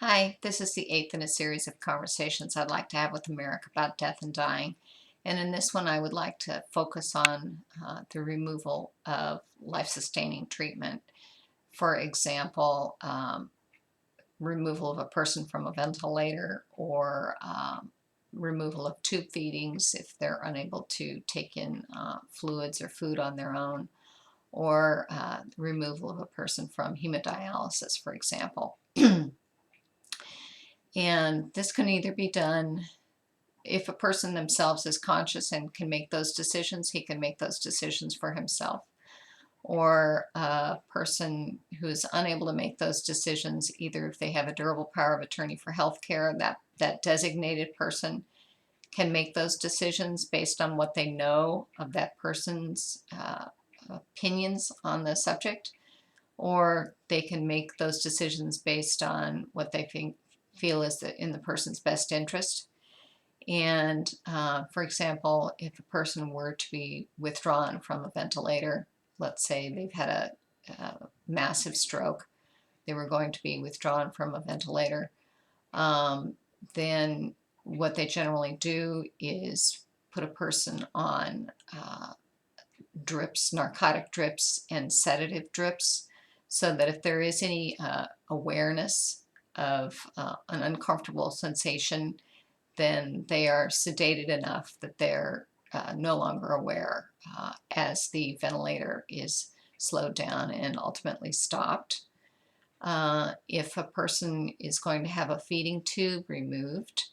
Hi, this is the eighth in a series of conversations I'd like to have with America about death and dying. And in this one, I would like to focus on the removal of life sustaining treatment. For example, removal of a person from a ventilator or removal of tube feedings if they're unable to take in fluids or food on their own, or removal of a person from hemodialysis, for example. And this can either be done if a person themselves is conscious and can make those decisions, he can make those decisions for himself. Or a person who is unable to make those decisions, either if they have a durable power of attorney for healthcare, that designated person can make those decisions based on what they know of that person's opinions on the subject, or they can make those decisions based on what they feel is in the person's best interest. And for example, if a person were to be withdrawn from a ventilator, let's say they've had a massive stroke, they were going to be withdrawn from a ventilator, then what they generally do is put a person on drips, narcotic drips and sedative drips, so that if there is any awareness of an uncomfortable sensation, then they are sedated enough that they're no longer aware as the ventilator is slowed down and ultimately stopped. If a person is going to have a feeding tube removed,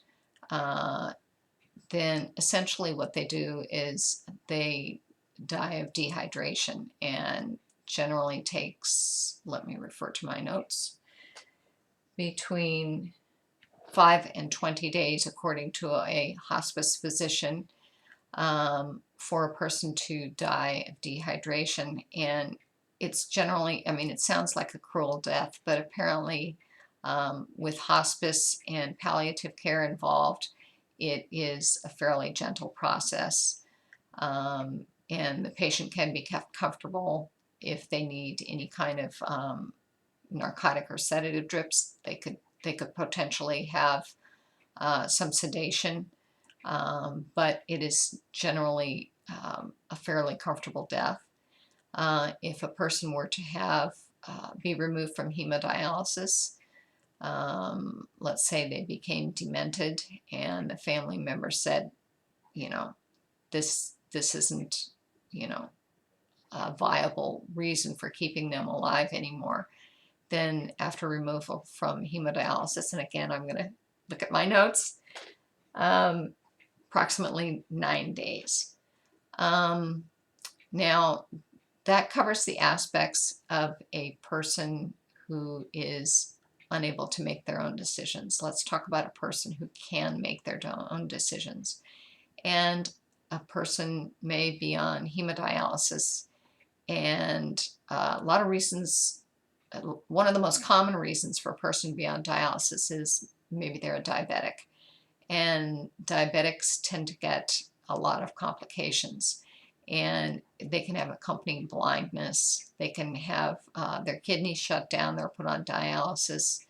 then essentially what they do is they die of dehydration, and generally takes, let me refer to my notes, between 5 and 20 days, according to a hospice physician, for a person to die of dehydration. And it's generally, I mean, it sounds like a cruel death, but apparently with hospice and palliative care involved, it is a fairly gentle process. And the patient can be kept comfortable. If they need any kind of narcotic or sedative drips, they could potentially have some sedation, but it is generally a fairly comfortable death. If a person were to have be removed from hemodialysis, let's say they became demented and the family member said, you know, this isn't, you know, a viable reason for keeping them alive anymore, then after removal from hemodialysis, and again, I'm going to look at my notes, approximately 9 days. Now, that covers the aspects of a person who is unable to make their own decisions. Let's talk about a person who can make their own decisions. And a person may be on hemodialysis, and a lot of reasons. One of the most common reasons for a person to be on dialysis is maybe they're a diabetic, and diabetics tend to get a lot of complications, and they can have accompanying blindness. They can have their kidneys shut down. They're put on dialysis.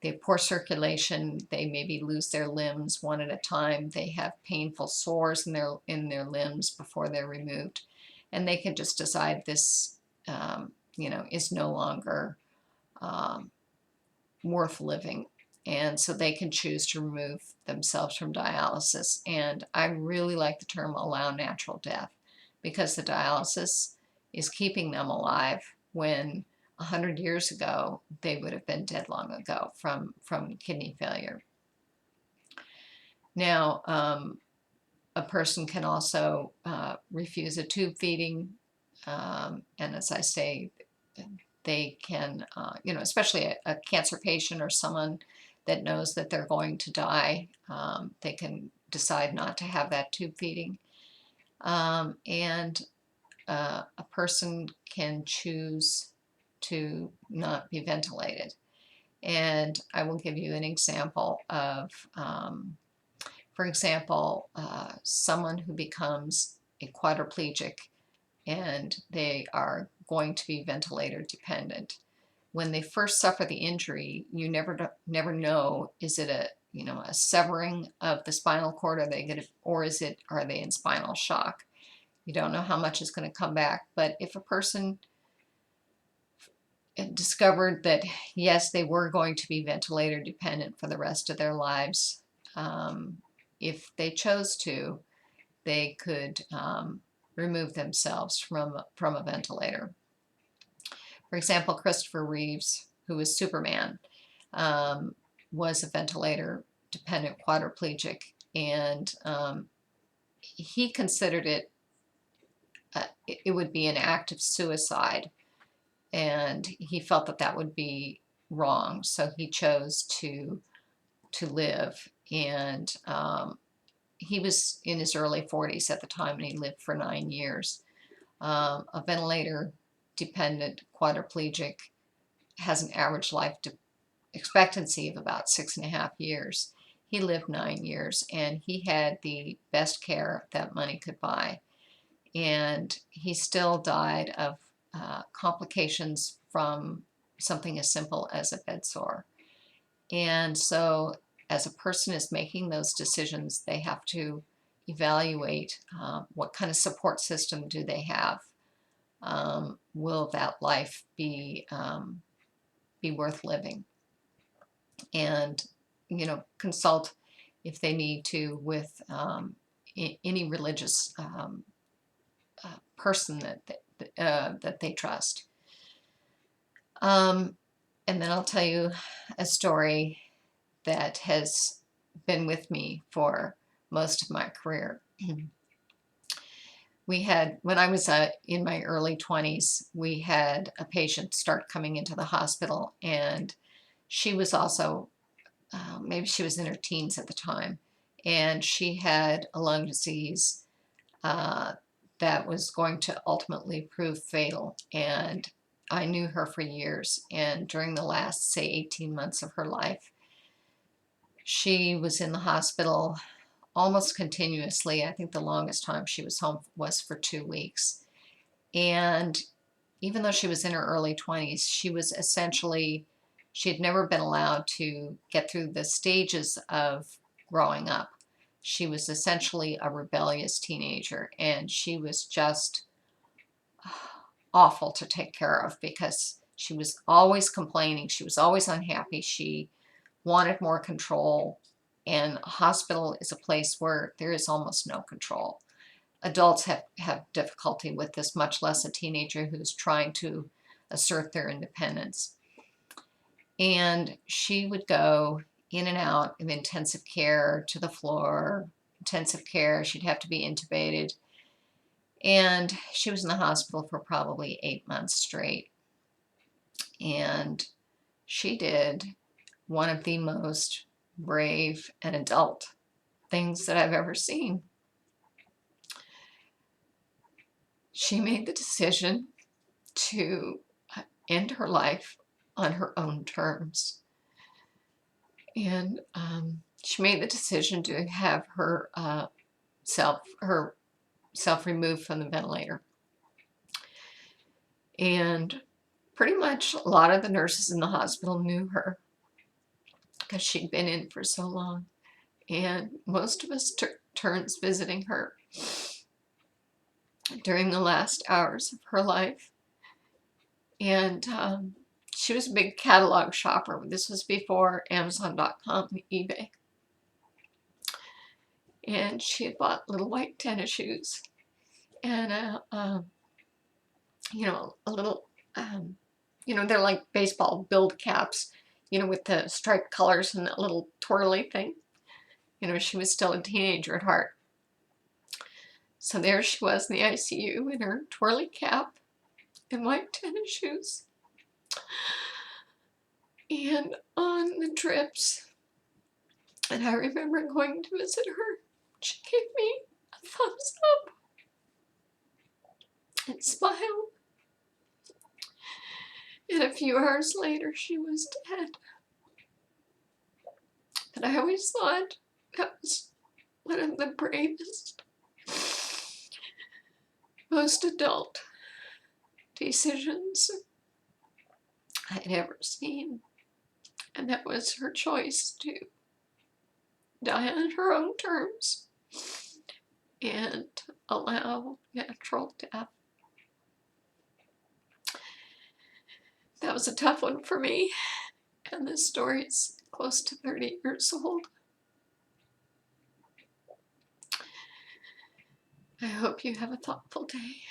They have poor circulation. They maybe lose their limbs one at a time. They have painful sores in their limbs before they're removed, and they can just decide this, is no longer worth living, and so they can choose to remove themselves from dialysis. And I really like the term "allow natural death," because the dialysis is keeping them alive when 100 years ago they would have been dead long ago from kidney failure. Now, a person can also refuse a tube feeding, and as I say, they can, especially a cancer patient or someone that knows that they're going to die, they can decide not to have that tube feeding. And a person can choose to not be ventilated. And I will give you an example of, for example, someone who becomes a quadriplegic and they are going to be ventilator dependent. when they first suffer the injury, you never know, is it a severing of the spinal cord, are they in spinal shock? You don't know how much is going to come back. But if a person discovered that, yes, they were going to be ventilator dependent for the rest of their lives, if they chose to, they could remove themselves from a ventilator. For example, Christopher Reeves, who was Superman, was a ventilator-dependent quadriplegic, and he considered it would be an act of suicide, and he felt that would be wrong, so he chose to live. And he was in his early 40s at the time, and he lived for 9 years. A ventilator-dependent quadriplegic has an average life expectancy of about 6.5 years. He lived 9 years, and he had the best care that money could buy. And he still died of complications from something as simple as a bed sore. And so, as a person is making those decisions, they have to evaluate what kind of support system do they have. Will that life be worth living? And consult, if they need to, with any religious person that they trust. And then I'll tell you a story that has been with me for most of my career. When I was in my early 20s, we had a patient start coming into the hospital, and she was also, maybe she was in her teens at the time, and she had a lung disease that was going to ultimately prove fatal. And I knew her for years, and during the last, say, 18 months of her life, she was in the hospital almost continuously. I think the longest time she was home was for 2 weeks. And even though she was in her early 20s, she had never been allowed to get through the stages of growing up. She was essentially a rebellious teenager, and she was just awful to take care of because she was always complaining. She was always unhappy. She wanted more control, and a hospital is a place where there is almost no control. Adults have difficulty with this, much less a teenager who's trying to assert their independence. And she would go in and out of intensive care, to the floor, intensive care. She'd have to be intubated. And she was in the hospital for probably 8 months straight. And she did one of the most brave and adult things that I've ever seen. She made the decision to end her life on her own terms. And she made the decision to have her self removed from the ventilator. And pretty much a lot of the nurses in the hospital knew her because she'd been in for so long. And most of us took turns visiting her during the last hours of her life. And she was a big catalog shopper. This was before Amazon.com and eBay. And she had bought little white tennis shoes and a little, they're like baseball build caps, with the striped colors and that little twirly thing. She was still a teenager at heart. So there she was in the ICU in her twirly cap and white tennis shoes. And on the drips. And I remember going to visit her. She gave me a thumbs up and smiled. And a few hours later, she was dead. And I always thought that was one of the bravest, most adult decisions I'd ever seen. And that was her choice to die on her own terms and allow natural death. That was a tough one for me, and this story's close to 30 years old. I hope you have a thoughtful day.